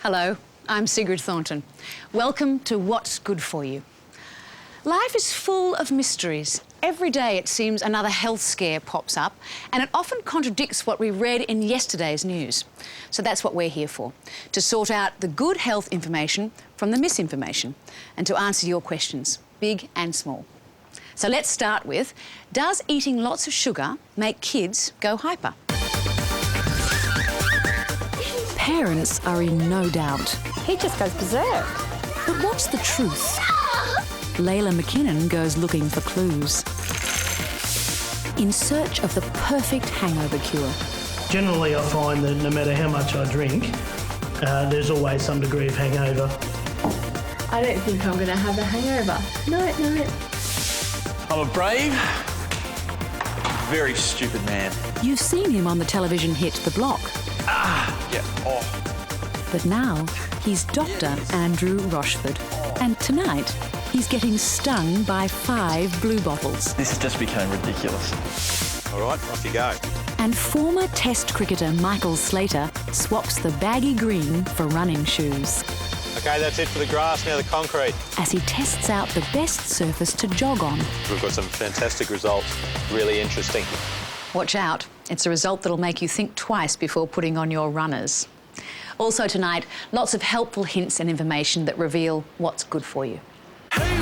Hello, I'm Sigrid Thornton. Welcome to What's Good For You. Life is full of mysteries. Every day it seems another health scare pops up, and it often contradicts what we read in yesterday's news. So that's what we're here for, to sort out the good health information from the misinformation and to answer your questions, big and small. So let's start with, does eating lots of sugar make kids go hyper? Parents are in no doubt. He just goes berserk. But what's the truth? Layla McKinnon goes looking for clues. In search of the perfect hangover cure. Generally, I find that no matter how much I drink, there's always some degree of hangover. I don't think I'm going to have a hangover. No. I'm a brave, very stupid man. You've seen him on the television hit The Block. Yeah. Oh. But now he's Dr. Andrew Rochford. And tonight he's getting stung by 5 blue bottles. This is just becoming ridiculous. All right, off you go. And former Test cricketer Michael Slater swaps the baggy green for running shoes. Okay, that's it for the grass, now the concrete. As he tests out the best surface to jog on. We've got some fantastic results, really interesting. Watch out, it's a result that'll make you think twice before putting on your runners. Also tonight, lots of helpful hints and information that reveal what's good for you. Hey,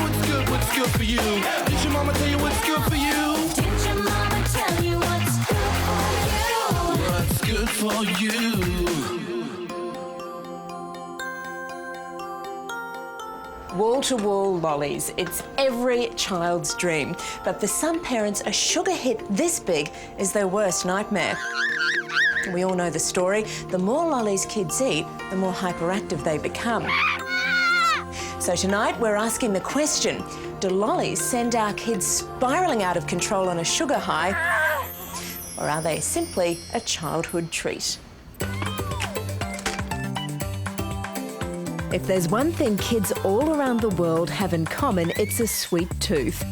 what's good for you? Did your mama tell you what's good for you? Did your mama tell you what's good for you? What's good for you? Wall-to-wall lollies. It's every child's dream. But for some parents, a sugar hit this big is their worst nightmare. We all know the story. The more lollies kids eat, the more hyperactive they become. So tonight, we're asking the question, do lollies send our kids spiralling out of control on a sugar high, or are they simply a childhood treat? If there's one thing kids all around the world have in common, it's a sweet tooth.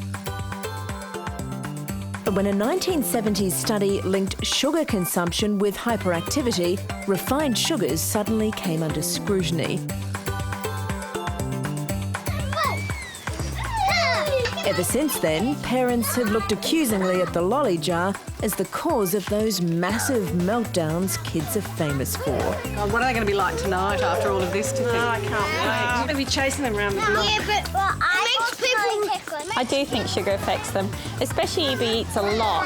But when a 1970s study linked sugar consumption with hyperactivity, refined sugars suddenly came under scrutiny. Ever since then, parents have looked accusingly at the lolly jar as the cause of those massive meltdowns kids are famous for. God, what are they going to be like tonight after all of this to think? I can't wait. You're going to be chasing them around the block. Yeah, but I do think sugar affects them, especially if he eats a lot.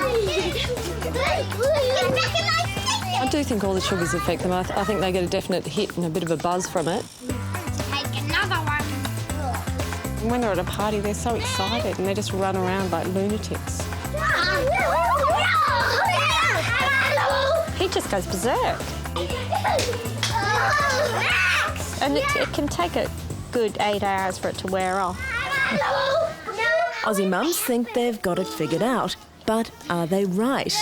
I do think all the sugars affect them. I think they get a definite hit and a bit of a buzz from it. Take another one. And when they're at a party, they're so excited and they just run around like lunatics. He just goes berserk. And it can take a good 8 hours for it to wear off. Aussie mums think they've got it figured out, but are they right?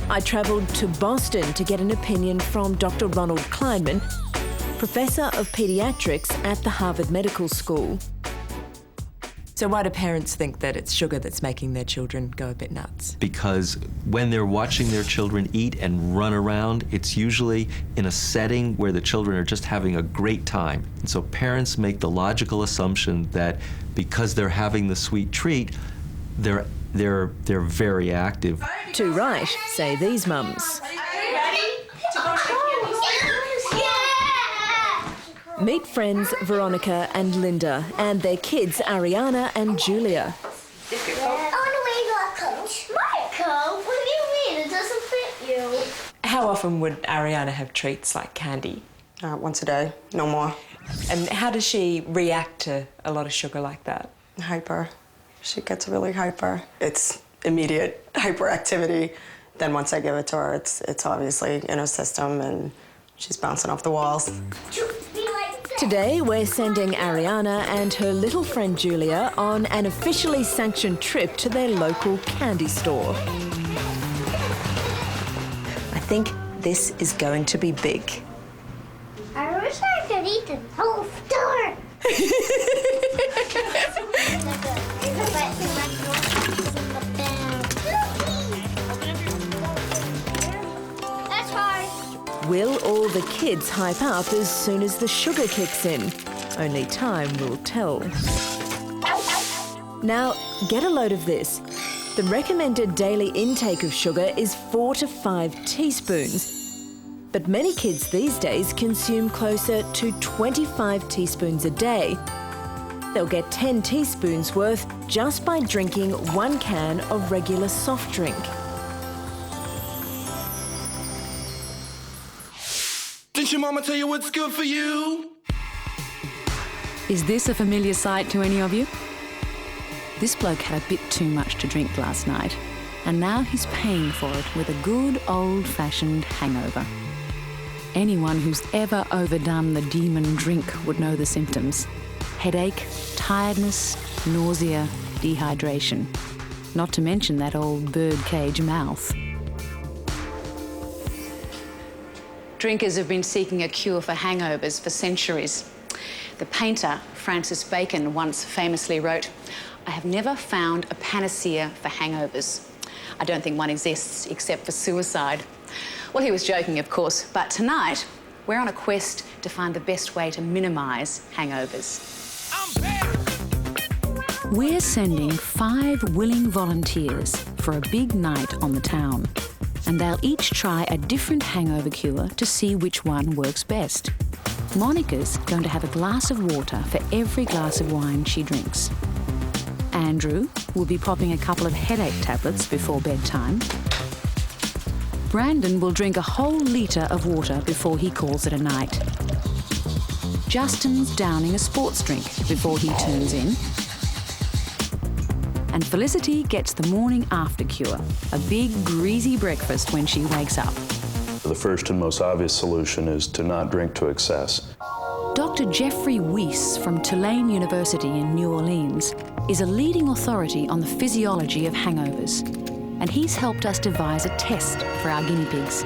I travelled to Boston to get an opinion from Dr. Ronald Kleinman, Professor of Paediatrics at the Harvard Medical School. So why do parents think that it's sugar that's making their children go a bit nuts? Because when they're watching their children eat and run around, it's usually in a setting where the children are just having a great time. And so parents make the logical assumption that because they're having the sweet treat, they're very active. Too right, say these mums. Meet friends Veronica and Linda and their kids Ariana and Julia. I want to wear your coat. My coat? What do you mean? It doesn't fit you. How often would Ariana have treats like candy? Once a day, no more. And how does she react to a lot of sugar like that? Hyper. She gets really hyper. It's immediate hyperactivity. Then once I give it to her, it's obviously in her system and she's bouncing off the walls. Today, we're sending Ariana and her little friend Julia on an officially sanctioned trip to their local candy store. I think this is going to be big. I wish I could eat the whole store. Will all the kids hype up as soon as the sugar kicks in? Only time will tell. Now, get a load of this. The recommended daily intake of sugar is 4 to 5 teaspoons. But many kids these days consume closer to 25 teaspoons a day. They'll get 10 teaspoons worth just by drinking 1 can of regular soft drink. Did your mama tell you what's good for you? Is this a familiar sight to any of you? This bloke had a bit too much to drink last night, and now he's paying for it with a good old-fashioned hangover. Anyone who's ever overdone the demon drink would know the symptoms. Headache, tiredness, nausea, dehydration. Not to mention that old birdcage mouth. Drinkers have been seeking a cure for hangovers for centuries. The painter Francis Bacon once famously wrote, "I have never found a panacea for hangovers. I don't think one exists except for suicide." Well, he was joking, of course, but tonight we're on a quest to find the best way to minimise hangovers. We're sending 5 willing volunteers for a big night on the town, and they'll each try a different hangover cure to see which one works best. Monica's going to have a glass of water for every glass of wine she drinks. Andrew will be popping a couple of headache tablets before bedtime. Brandon will drink a whole litre of water before he calls it a night. Justin's downing a sports drink before he turns in. And Felicity gets the morning after cure, a big greasy breakfast when she wakes up. The first and most obvious solution is to not drink to excess. Dr. Jeffrey Weiss from Tulane University in New Orleans is a leading authority on the physiology of hangovers, and he's helped us devise a test for our guinea pigs.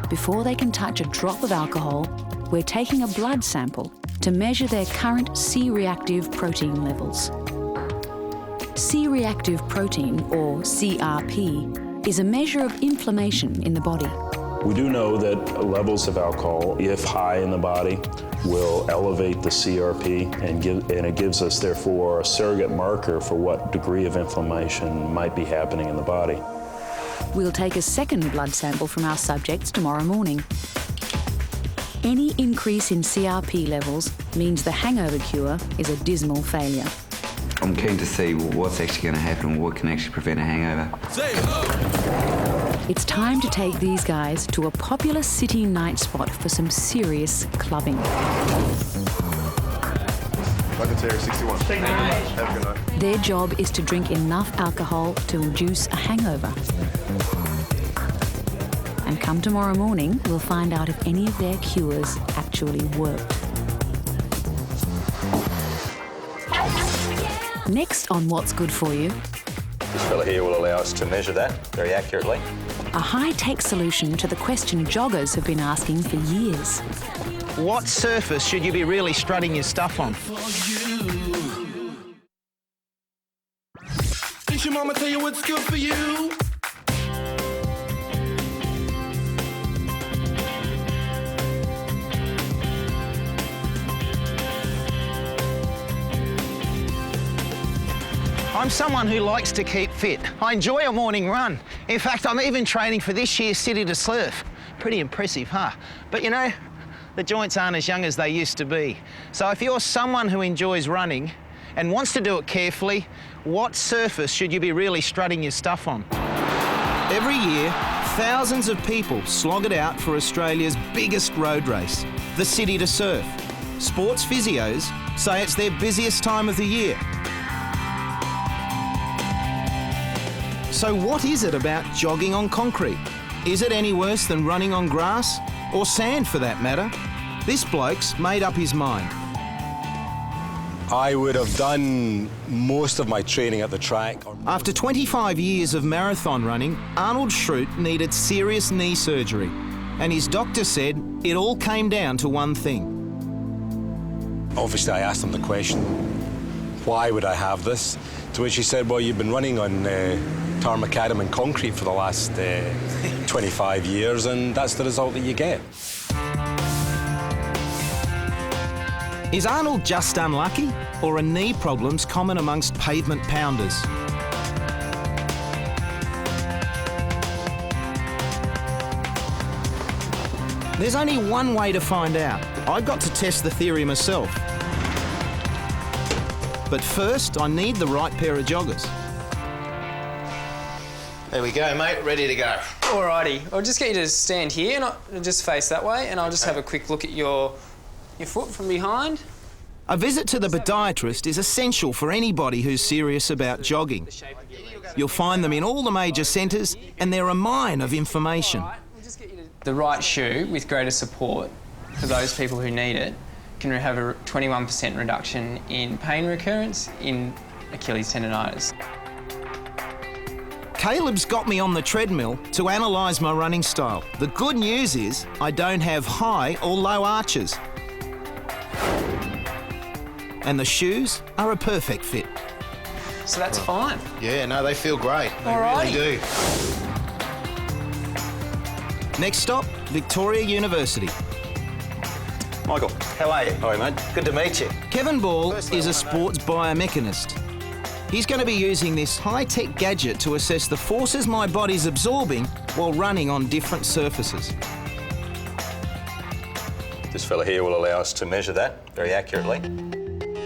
Before they can touch a drop of alcohol, we're taking a blood sample to measure their current C-reactive protein levels. C-reactive protein, or CRP, is a measure of inflammation in the body. We do know that levels of alcohol, if high in the body, will elevate the CRP and it gives us, therefore, a surrogate marker for what degree of inflammation might be happening in the body. We'll take a second blood sample from our subjects tomorrow morning. Any increase in CRP levels means the hangover cure is a dismal failure. I'm keen to see what's actually going to happen and what can actually prevent a hangover. It's time to take these guys to a popular city night spot for some serious clubbing. Buckets 61. Thank you very much. Have a good night. Their job is to drink enough alcohol to induce a hangover. And come tomorrow morning, we'll find out if any of their cures actually worked. Next on What's Good For You. This fella here will allow us to measure that very accurately. A high-tech solution to the question joggers have been asking for years. What surface should you be really strutting your stuff on? Did your mama tell you what's good for you? I'm someone who likes to keep fit. I enjoy a morning run. In fact, I'm even training for this year's City to Surf. Pretty impressive, huh? But you know, the joints aren't as young as they used to be. So if you're someone who enjoys running and wants to do it carefully, what surface should you be really strutting your stuff on? Every year, thousands of people slog it out for Australia's biggest road race, the City to Surf. Sports physios say it's their busiest time of the year. So what is it about jogging on concrete? Is it any worse than running on grass? Or sand, for that matter? This bloke's made up his mind. I would have done most of my training at the track. After 25 years of marathon running, Arnold Schrute needed serious knee surgery. And his doctor said it all came down to one thing. Obviously, I asked him the question, why would I have this? To which he said, well, you've been running on tar macadam and concrete for the last 25 years, and that's the result that you get. Is Arnold just unlucky, or are knee problems common amongst pavement pounders? There's only one way to find out. I got to test the theory myself. But first, I need the right pair of joggers. There we go, mate, ready to go. Alrighty, I'll just get you to stand here and just face that way, and I'll just have a quick look at your foot from behind. A visit to the podiatrist is essential for anybody who's serious about jogging. You'll find them in all the major centres, and they're a mine of information. The right shoe with greater support for those people who need it can have a 21% reduction in pain recurrence in Achilles tendonitis. Caleb's got me on the treadmill to analyse my running style. The good news is I don't have high or low arches. And the shoes are a perfect fit. So that's fine. Yeah, no, they feel great. They really do. Next stop, Victoria University. Michael, how are you? Hi, mate. Good to meet you. Kevin Ball is a sports biomechanist. He's going to be using this high-tech gadget to assess the forces my body's absorbing while running on different surfaces. This fella here will allow us to measure that very accurately.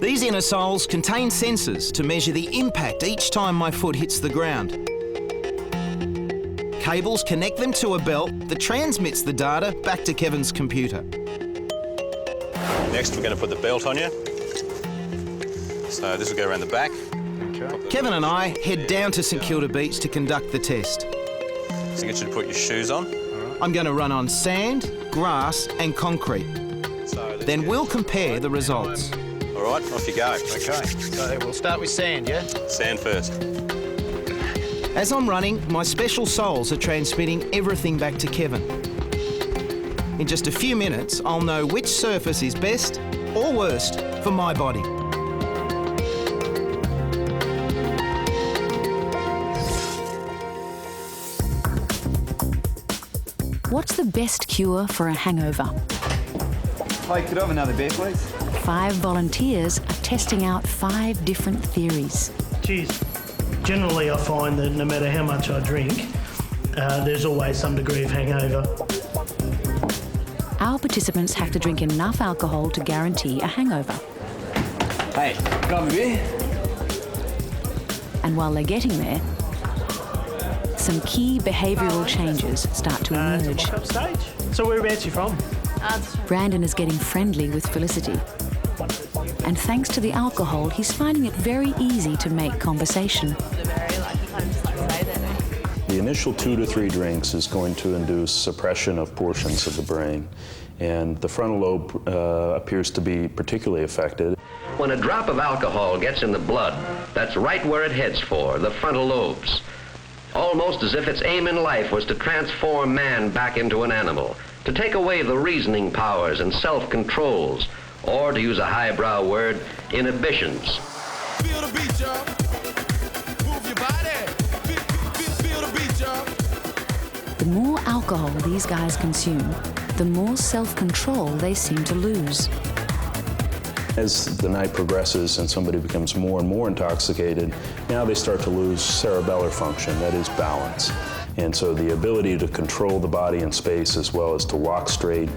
These inner soles contain sensors to measure the impact each time my foot hits the ground. Cables connect them to a belt that transmits the data back to Kevin's computer. Next, we're going to put the belt on you. So this will go around the back. Okay. Kevin and I head down to St Kilda Beach to conduct the test. So get you to put your shoes on. I'm going to run on sand, grass and concrete. Then we'll compare the results. All right, off you go. Okay, so we'll start with sand, yeah? Sand first. As I'm running, my special soles are transmitting everything back to Kevin. In just a few minutes, I'll know which surface is best or worst for my body. What's the best cure for a hangover? Hi, could I have another beer, please? 5 volunteers are testing out 5 different theories. Geez, generally I find that no matter how much I drink, there's always some degree of hangover. Our participants have to drink enough alcohol to guarantee a hangover. Hey, can I have a beer? And while they're getting there, some key behavioural changes start to emerge. Upstage. So whereabouts you from? Brandon is getting friendly with Felicity. And thanks to the alcohol, he's finding it very easy to make conversation. The initial 2 to 3 drinks is going to induce suppression of portions of the brain, and the frontal lobe appears to be particularly affected. When a drop of alcohol gets in the blood, that's right where it heads for, the frontal lobes. Almost as if its aim in life was to transform man back into an animal, to take away the reasoning powers and self-controls, or to use a highbrow word, inhibitions. Feel the beat, y'all. Move your body. Feel the beat, y'all. The more alcohol these guys consume, the more self-control they seem to lose. As the night progresses and somebody becomes more and more intoxicated, now they start to lose cerebellar function, that is balance. And so the ability to control the body in space as well as to walk straight.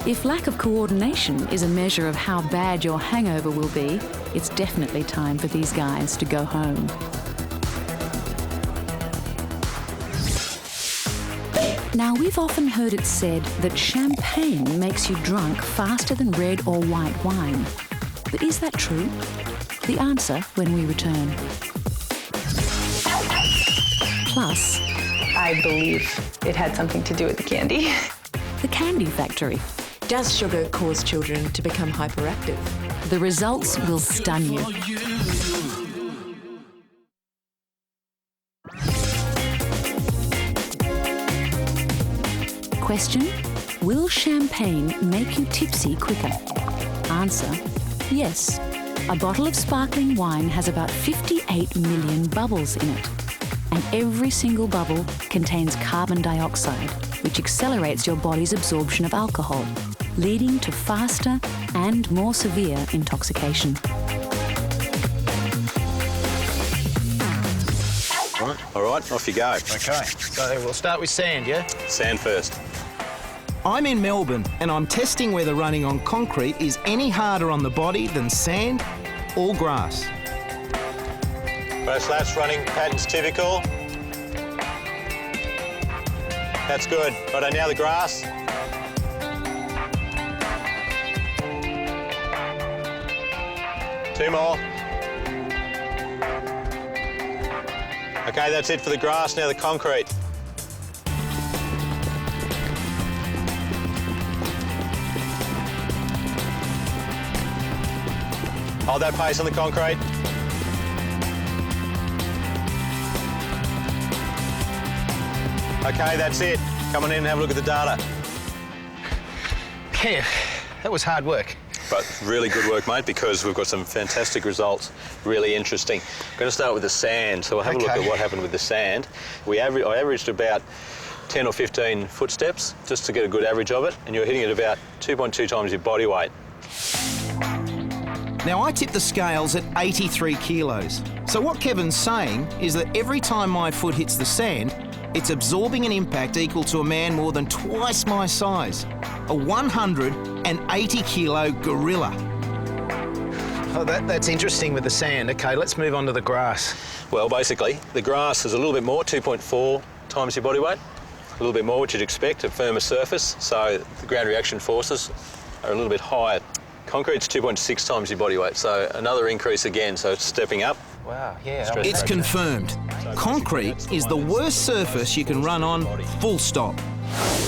If lack of coordination is a measure of how bad your hangover will be, it's definitely time for these guys to go home. Now, we've often heard it said that champagne makes you drunk faster than red or white wine. But is that true? The answer when we return. Plus, I believe it had something to do with the candy. The Candy Factory. Does sugar cause children to become hyperactive? The results will stun you. Question: will champagne make you tipsy quicker? Answer: yes. A bottle of sparkling wine has about 58 million bubbles in it. And every single bubble contains carbon dioxide, which accelerates your body's absorption of alcohol, leading to faster and more severe intoxication. All right, off you go. OK, so we'll start with sand, yeah? Sand first. I'm in Melbourne and I'm testing whether running on concrete is any harder on the body than sand or grass. First laps running pattern's typical. That's good. Righto, now the grass. Two more. Okay, that's it for the grass, now the concrete. Hold that pace on the concrete. Okay, that's it. Come on in and have a look at the data. Yeah, that was hard work. But really good work, mate, because we've got some fantastic results, really interesting. I'm going to start with the sand, so we'll have a look at what happened with the sand. I averaged about 10 or 15 footsteps, just to get a good average of it, and you're hitting it about 2.2 times your body weight. Now, I tipped the scales at 83 kilos. So what Kevin's saying is that every time my foot hits the sand, it's absorbing an impact equal to a man more than twice my size, a 180-kilo gorilla. Oh, that's interesting with the sand. OK, let's move on to the grass. Well, basically, the grass is a little bit more, 2.4 times your body weight. A little bit more, which you'd expect, a firmer surface, so the ground reaction forces are a little bit higher. Concrete's 2.6 times your body weight, so another increase again, so it's stepping up. Wow, yeah. It's confirmed. Concrete is the worst surface you can run on, full stop.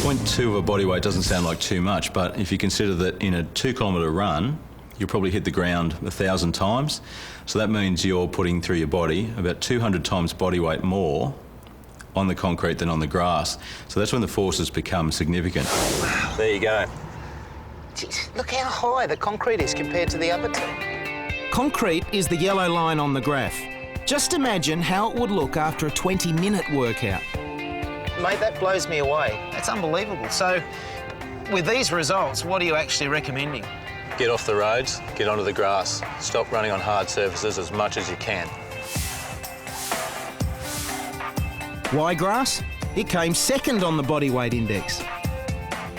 0.2 of a body weight doesn't sound like too much, but if you consider that in a 2-kilometre run, you'll probably hit the ground 1,000 times. So that means you're putting through your body about 200 times body weight more on the concrete than on the grass. So that's when the forces become significant. Wow. There you go. Jeez, look how high the concrete is compared to the other two. Concrete is the yellow line on the graph. Just imagine how it would look after a 20-minute workout. Mate, that blows me away. That's unbelievable. So, with these results, what are you actually recommending? Get off the roads, get onto the grass. Stop running on hard surfaces as much as you can. Why grass? It came second on the body weight index.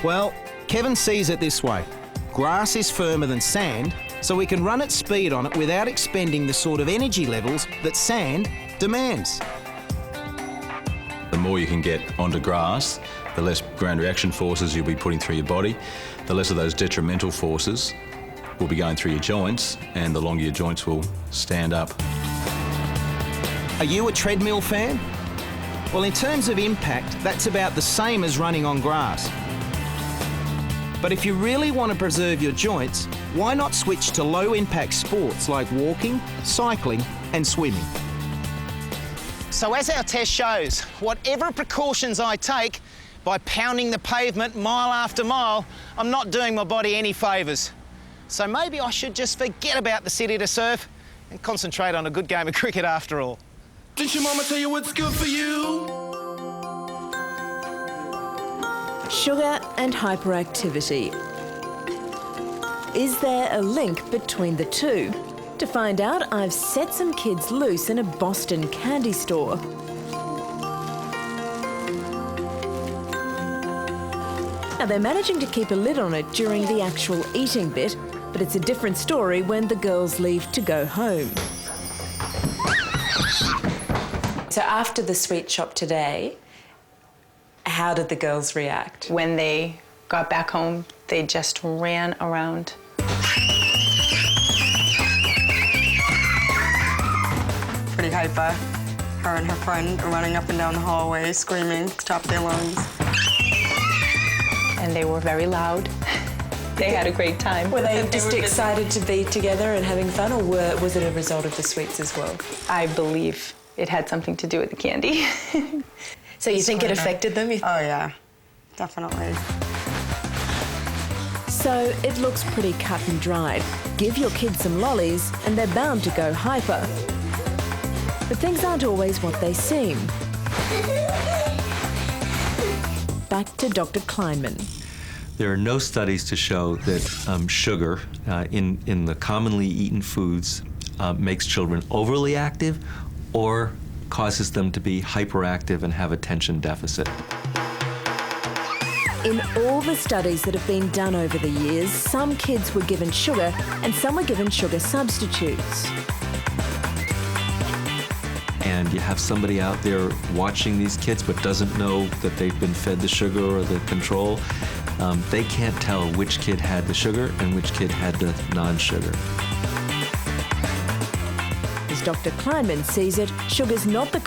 Well, Kevin sees it this way. Grass is firmer than sand, so we can run at speed on it without expending the sort of energy levels that sand demands. The more you can get onto grass, the less ground reaction forces you'll be putting through your body, the less of those detrimental forces will be going through your joints, and the longer your joints will stand up. Are you a treadmill fan? Well, in terms of impact, that's about the same as running on grass. But if you really want to preserve your joints, why not switch to low-impact sports like walking, cycling and swimming? So as our test shows, whatever precautions I take, by pounding the pavement mile after mile, I'm not doing my body any favours. So maybe I should just forget about the city to surf and concentrate on a good game of cricket after all. Did your mama tell you what's good for you? Sugar and hyperactivity. Is there a link between the two? To find out, I've set some kids loose in a Boston candy store. Now, they're managing to keep a lid on it during the actual eating bit, but it's a different story when the girls leave to go home. So after the sweet shop today, how did the girls react? When they got back home, they just ran around. Pretty hyper. Her and her friend are running up and down the hallway, screaming, top of their lungs. And they were very loud. They had a great time. Were they just excited to be together and having fun, or was it a result of the sweets as well? I believe it had something to do with the candy. So you think it affected them? Oh, yeah, definitely. So So it looks pretty cut and dried. Give your kids some lollies and they're bound to go hyper. But things aren't always what they seem. Back to Dr. Kleinman. There are no studies to show that sugar in the commonly eaten foods makes children overly active or causes them to be hyperactive and have attention deficit. In all the studies that have been done over the years, some kids were given sugar and some were given sugar substitutes. And you have somebody out there watching these kids but doesn't know that they've been fed the sugar or the control. They can't tell which kid had the sugar and which kid had the non-sugar. As Dr. Kleinman sees it, sugar's not the